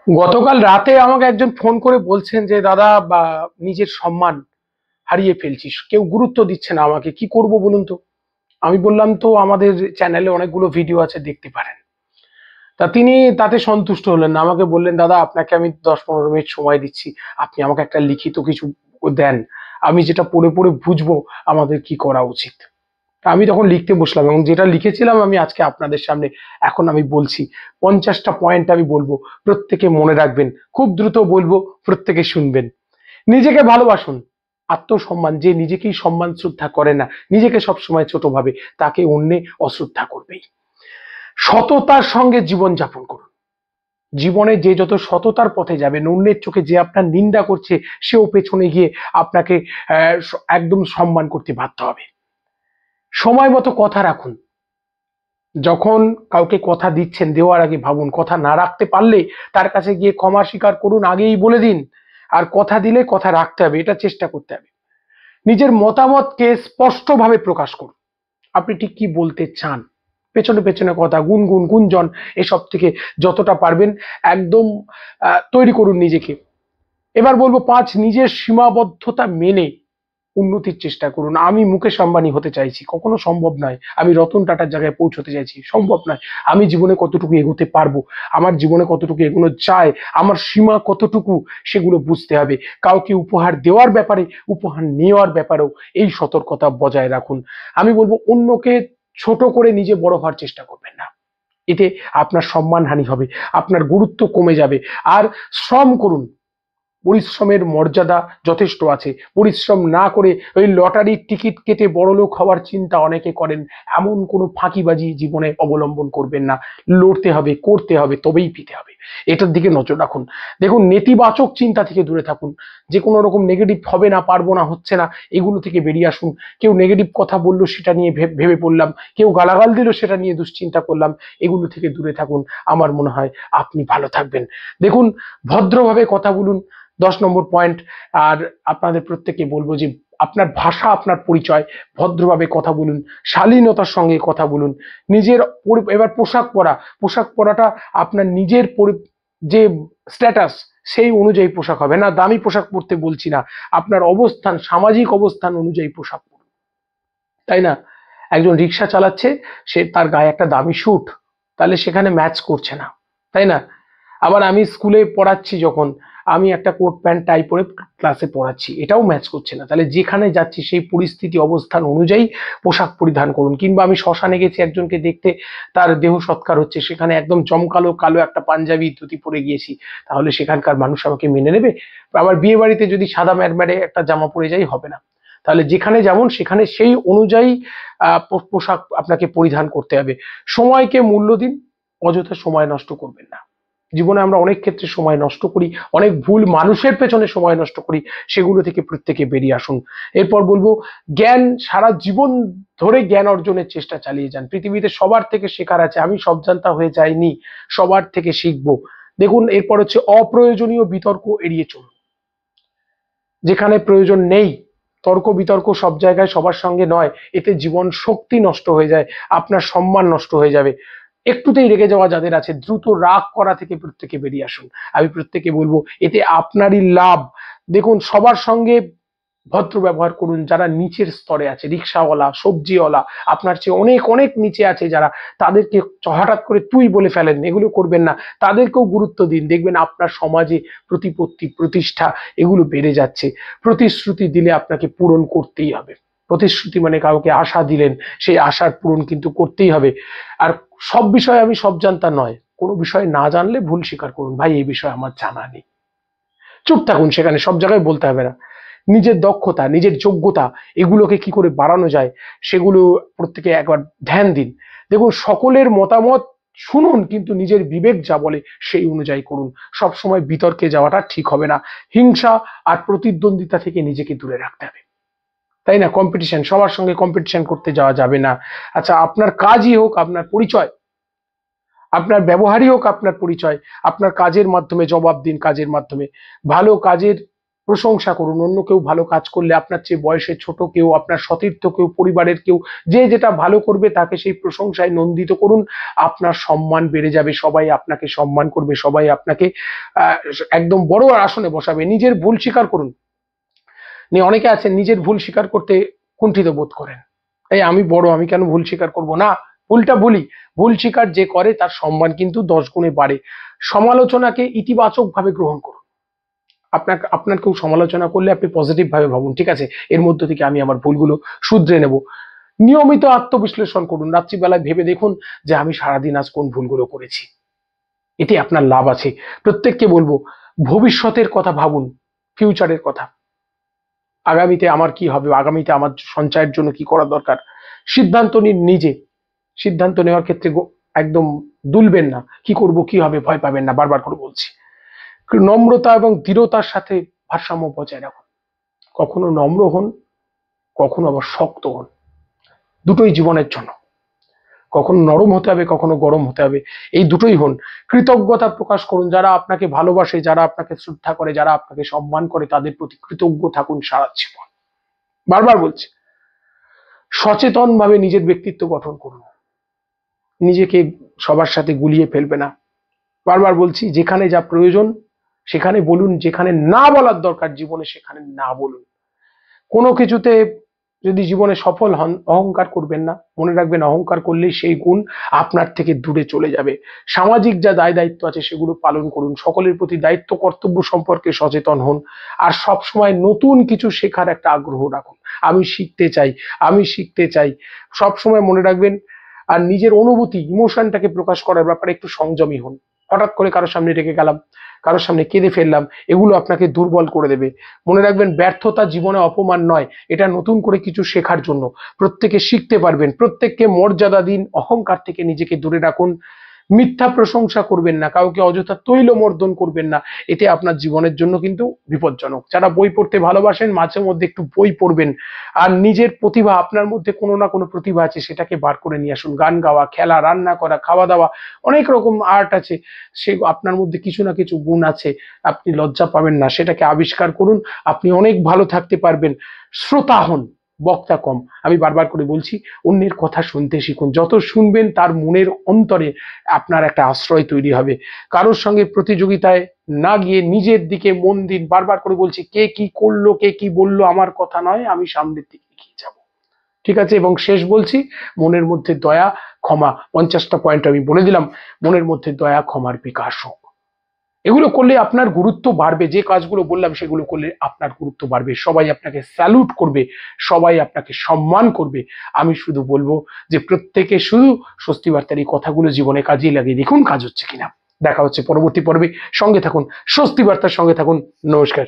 গতকাল রাতে আমাকে একজন ফোন করে বলছেন যে দাদা বা নিজের সম্মান হারিয়ে ফেলছিস, কেউ গুরুত্ব দিচ্ছে না আমাকে, কি করব বলুন তো। আমি বললাম তো আমাদের চ্যানেলে অনেকগুলো ভিডিও আছে, দেখতে পারেন। তা তিনি তাতে সন্তুষ্ট হলেন না, আমাকে বললেন দাদা আপনাকে আমি 10-15 মিনিট সময় দিচ্ছি, আপনি আমাকে একটা লিখিত কিছু দেন, আমি যেটা পড়ে পড়ে বুঝবো আমাদের কি করা উচিত। তা আমি তখন লিখতে বসলাম এবং যেটা লিখেছিলাম আমি আজকে আপনাদের সামনে এখন আমি বলছি। 50টা পয়েন্ট আমি বলবো, প্রত্যেকে মনে রাখবেন, খুব দ্রুত বলবো, প্রত্যেকে শুনবেন। নিজেকে ভালোবাসুন। আত্মসম্মান, যে নিজেকেই সম্মান শ্রদ্ধা করে না, নিজেকে সবসময় ছোট ভাবে, তাকে অন্যে অশ্রদ্ধা করবেই। সততার সঙ্গে জীবন যাপন করুন। জীবনে যে যত সততার পথে যাবেন, অন্যের চোখে যে আপনার নিন্দা করছে সেও পেছনে গিয়ে আপনাকে একদম সম্মান করতে বাধ্য হবে। সময় মতো কথা রাখুন। যখন কাউকে কথা দিচ্ছেন, দেওয়ার আগে ভাবুন, কথা না রাখতে পারলে তার কাছে গিয়ে ক্ষমা স্বীকার করুন, আগেই বলে দিন। আর কথা দিলে কথা রাখতে হবে, এটা চেষ্টা করতে হবে। নিজের মতামতকে স্পষ্টভাবে প্রকাশ করুন, আপনি ঠিক কি বলতে চান। পেছনে পেছনে কথা, গুনগুন, গুঞ্জন, এসব থেকে যতটা পারবেন একদম তৈরি করুন নিজেকে। এবার বলবো 5, নিজের সীমাবদ্ধতা মেনে উন্নতির চেষ্টা করুন। আমি মুকেশ আম্বানি হতে চাইছি, কখনো সম্ভব নয়। আমি রতন টাটার জায়গায় পৌঁছতে চাইছি, সম্ভব নয়। আমি জীবনে কতটুকু এগোতে পারবো, আমার জীবনে কতটুকু এগোনো চায়, আমার সীমা কতটুকু, সেগুলো বুঝতে হবে। কাউকে উপহার দেওয়ার ব্যাপারে, উপহার নেওয়ার ব্যাপারেও এই সতর্কতা বজায় রাখুন। আমি বলবো অন্যকে ছোট করে নিজে বড় হওয়ার চেষ্টা করবেন না, এতে আপনার সম্মানহানি হবে, আপনার গুরুত্ব কমে যাবে। আর শ্রম করুন, পরিশ্রমের মর্যাদা যথেষ্ট আছে। পরিশ্রম না করে ওই লটারির টিকিট কেটে বড়লোক হওয়ার চিন্তা অনেকে করেন, এমন কোনো ফাঁকিবাজি জীবনে অবলম্বন করবেন না। লড়তে হবে, করতে হবে, তবেই পেতে হবে। এটার দিকে নজর রাখুন। দেখুন, নেতিবাচক চিন্তা থেকে দূরে থাকুন। যে কোনো রকম নেগেটিভ হবে না, পারবো না, হচ্ছে না, এগুলো থেকে বেরিয়ে আসুন। কেউ নেগেটিভ কথা বললো সেটা নিয়ে ভেবে পড়লাম, কেউ গালাগাল দিল সেটা নিয়ে দুশ্চিন্তা করলাম, এগুলো থেকে দূরে থাকুন। আমার মনে হয় আপনি ভালো থাকবেন। দেখুন, ভদ্রভাবে কথা বলুন, 10 নম্বর পয়েন্ট। আর আপনাদের প্রত্যেককে বলবো যে আপনার ভাষা আপনার পরিচয়, ভদ্রভাবে কথা বলুন, শালীনতার সঙ্গে কথা বলুন। নিজের এবার পোশাক পরা, পোশাক পরাটা আপনার নিজের যে স্ট্যাটাস সেই অনুযায়ী পোশাক হবে না। দামি পোশাক পরতে বলছি না, আপনার অবস্থান, সামাজিক অবস্থান অনুযায়ী পোশাক পরুন, তাই না? একজন রিক্সা চালাচ্ছে, সে তার গায়ে একটা দামি স্যুট, তাহলে সেখানে ম্যাচ করছে না, তাই না? আবার আমি স্কুলে পড়াচ্ছি, যখন আমি একটা কোট প্যান্ট টাই পরে ক্লাসে পড়াচ্ছি, এটাও ম্যাচ করছে না। তাহলে যেখানে যাচ্ছি সেই পরিস্থিতি অবস্থান অনুযায়ী পোশাক পরিধান করুন। কিংবা আমি শ্মশানে গেছি একজনকে দেখতে, তার দেহ সৎকার হচ্ছে, সেখানে একদম জমকালো কালো একটা পাঞ্জাবি ধুতি পরে গিয়েছি, তাহলে সেখানকার মানুষ আমাকে মেনে নেবে? আবার বিয়ে বাড়িতে যদি সাদা ম্যাটম্যাটে একটা জামা পরে যাই, হবে না। তাহলে যেখানে যেমন সেখানে সেই অনুযায়ী পোশাক আপনাকে পরিধান করতে হবে। সময়কে মূল্য দিন, অযথা সময় নষ্ট করবেন না। জীবনে আমরা অনেক ক্ষেত্রে সময় নষ্ট করি, অনেক ভুল মানুষের পেছনে সময় নষ্ট করি, সেগুলো থেকে প্রত্যেকে বেরিয়ে আসুন। এরপর বলবো, জ্ঞান, সারা জীবন ধরে জ্ঞান অর্জনের চেষ্টা চালিয়ে যান। পৃথিবীতে সবার থেকে শেখার আছে, আমি সব জানতা হয়ে যাইনি, সবার থেকে শিখবো। দেখুন, এরপর হচ্ছে অপ্রয়োজনীয় বিতর্ক এড়িয়ে চলুন। যেখানে প্রয়োজন নেই তর্ক বিতর্ক, সব জায়গায় সবার সঙ্গে নয়, এতে জীবন শক্তি নষ্ট হয়ে যায়, আপনার সম্মান নষ্ট হয়ে যাবে। একটুতেই রেগে যাওয়া যাদের আছে, দ্রুত রাগ করা থেকে প্রত্যেকে বেরিয়ে আসুন। আমি প্রত্যেকে বলবো, এতে আপনারই লাভ। দেখুন, সবার সঙ্গে ভদ্র ব্যবহার করুন। যারা নিচের স্তরে আছে, রিক্সাওয়ালা, সবজিওয়ালা, আপনার চেয়ে অনেক অনেক নিচে আছে যারা, তাদেরকে হঠাৎ করে তুই বলে ফেলেন, এগুলো করবেন না। তাদেরকেও গুরুত্ব দিন, দেখবেন আপনার সমাজে প্রতিপত্তি, প্রতিষ্ঠা, এগুলো বেড়ে যাচ্ছে। প্রতিশ্রুতি দিলে আপনাকে পূরণ করতেই হবে। প্রতিশ্রুতি মানে কাউকে আশা দিলেন, সেই আশার পূরণ কিন্তু করতেই হবে। আর সব বিষয়ে আমি সব জানতা নয়, কোনো বিষয় না জানলে ভুল স্বীকার করুন, ভাই এই বিষয়ে আমার জানা নেই, চুপ থাকুন, সেখানে সব জায়গায় বলতে হবে না। নিজের দক্ষতা, নিজের যোগ্যতা, এগুলোকে কি করে বাড়ানো যায় সেগুলো প্রত্যেকে একবার ধ্যান দিন। দেখুন, সকলের মতামত শুনুন, কিন্তু নিজের বিবেক যা বলে সেই অনুযায়ী করুন। সব সময় বিতর্কে যাওয়াটা ঠিক হবে না। হিংসা আর প্রতিদ্বন্দ্বিতা থেকে নিজেকে দূরে রাখতে হবে, তাই না? কম্পিটিশন, সবার সঙ্গে কম্পিটিশন করতে যাওয়া যাবে না। আচ্ছা, আপনার কাজই হোক আপনার পরিচয়, আপনার ব্যবহারই হোক আপনার পরিচয়। আপনার কাজের মাধ্যমে জবাব দিন, কাজের মাধ্যমে ভালো কাজের প্রশংসা করুন। অন্য কেউ ভালো কাজ করলে, আপনার চেয়ে বয়সে ছোট কেউ, আপনার সতীর্থ কেউ, পরিবারের কেউ, যে যেটা ভালো করবে তাকে সেই প্রশংসায় নন্দিত করুন। আপনার সম্মান বেড়ে যাবে, সবাই আপনাকে সম্মান করবে, সবাই আপনাকে আহ, একদম বড় আসনে বসাবে। নিজের ভুল স্বীকার করুন। অনেকে আছেন নিজের ভুল স্বীকার করতে কুণ্ঠিত বোধ করেন, এই আমি বড়, আমি কেন ভুল স্বীকার করব না। ভুলটা ভুলই, ভুল স্বীকার যে করে তার সম্মান কিন্তু 10 গুণে বাড়ে। সমালোচনাকে ইতিবাচক ভাবে গ্রহণ করুন। আপনার কেউ সমালোচনা করলে আপনি পজিটিভ ভাবে ভাবুন, ঠিক আছে, এর মধ্য থেকে আমি আমার ভুলগুলো শুধরে নেব। নিয়মিত আত্মবিশ্লেষণ করুন। রাত্রিবেলায় ভেবে দেখুন যে আমি সারাদিন আজ কোন ভুলগুলো করেছি, এতে আপনার লাভ আছে। প্রত্যেককে বলবো, ভবিষ্যতের কথা ভাবুন, ফিউচারের কথা। আগামীতে আমার কি হবে, আগামীতে আমার সঞ্চয়ের জন্য কি করা দরকার, সিদ্ধান্ত নিন নিজে। সিদ্ধান্ত নেওয়ার ক্ষেত্রে একদম দুলবেন না, কি করব কি হবে ভয় পাবেন না, বারবার করে বলছি। নম্রতা এবং দৃঢ়তার সাথে ভারসাম্য বজায় রাখুন। কখনো নম্র হন, কখনো আবার শক্ত হন, দুটোই জীবনের জন্য। কখনো নরম হতে হবে, কখনো গরম হতে হবে, এই দুটোই হন। কৃতজ্ঞতা প্রকাশ করুন। যারা আপনাকে ভালোবাসে, যারা আপনাকে শ্রদ্ধা করে, যারা আপনাকে সম্মান করে, তাদের প্রতি কৃতজ্ঞ থাকুন সারা জীবন। বারবার বলছি, সচেতন ভাবে নিজের ব্যক্তিত্ব গঠন করুন। নিজেকে সবার সাথে গুলিয়ে ফেলবে না। বারবার বলছি, যেখানে যা প্রয়োজন সেখানে বলুন, যেখানে না বলার দরকার জীবনে সেখানে না বলুন। কোনো কিছুতে যদি জীবনে সফল হন, অহংকার করবেন না। মনে রাখবেন, অহংকার করলেই সেই গুণ আপনার থেকে দূরে চলে যাবে। সামাজিক যা দায় দায়িত্ব আছে সেগুলো পালন করুন। সকলের প্রতি দায়িত্ব কর্তব্য সম্পর্কে সচেতন হন। আর সব সময় নতুন কিছু শেখার একটা আগ্রহ রাখুন। আমি শিখতে চাই, আমি শিখতে চাই, সব সময় মনে রাখবেন। আর নিজের অনুভূতি, ইমোশনটাকে প্রকাশ করার ব্যাপারে একটু সংযমী হন। হঠাৎ করে কারোর সামনে রেগে গেলাম, কারোর সামনে কেঁদে ফেললাম, এগুলো আপনাকে দুর্বল করে দেবে। মনে রাখবেন, ব্যর্থতা জীবনে অপমান নয়, এটা নতুন করে কিছু শেখার জন্য। প্রত্যেকে শিখতে পারবেন। প্রত্যেককে মর্যাদা দিন, অহংকার থেকে নিজেকে দূরে রাখুন। মিথ্যা প্রশংসা করবেন না, কাউকে অযথা তৈলমর্দন করবেন না, এতে আপনার জীবনের জন্য কিন্তু বিপজ্জনক। যারা বই পড়তে ভালোবাসেন, মাঝে মধ্যে একটু বই পড়বেন। আর নিজের প্রতিভা, আপনার মধ্যে কোনো না কোনো প্রতিভা আছে, সেটাকে বার করে নিয়ে আসুন। গান গাওয়া, খেলা, রান্না করা, খাওয়া দাওয়া, অনেক রকম আর্ট আছে, সে আপনার মধ্যে কিছু না কিছু গুণ আছে, আপনি লজ্জা পাবেন না, সেটাকে আবিষ্কার করুন। আপনি অনেক ভালো থাকতে পারবেন। শ্রোতা হন, বক্তা কম। আমি বারবার করে বলছি, অন্যের কথা শুনতে শিখুন। যত শুনবেন তার মনের অন্তরে আপনার একটা আশ্রয় তৈরি হবে। কারোর সঙ্গে প্রতিযোগিতায় না গিয়ে নিজের দিকে মন দিন। বারবার করে বলছি, কে কি করলো, কে কি বললো আমার কথা নয়, আমি সামনের দিকে এগিয়ে যাব, ঠিক আছে। এবং শেষ বলছি, মনের মধ্যে দয়া, ক্ষমা, 50টা পয়েন্ট আমি বলে দিলাম। মনের মধ্যে দয়া, ক্ষমার বিকাশ হোক। এগুলো করলে আপনার গুরুত্ব বাড়বে। যে কাজগুলো বললাম সেগুলো করলে আপনার গুরুত্ব বাড়বে। সবাই আপনাকে স্যালুট করবে, সবাই আপনাকে সম্মান করবে। আমি শুধু বলবো যে প্রত্যেকে শুধু স্বস্তি বার্তার এই কথাগুলো জীবনে কাজে লাগিয়ে দেখুন কাজ হচ্ছে কিনা। দেখা হচ্ছে পরবর্তী পর্বে। সঙ্গে থাকুন, স্বস্তি বার্তার সঙ্গে থাকুন। নমস্কার।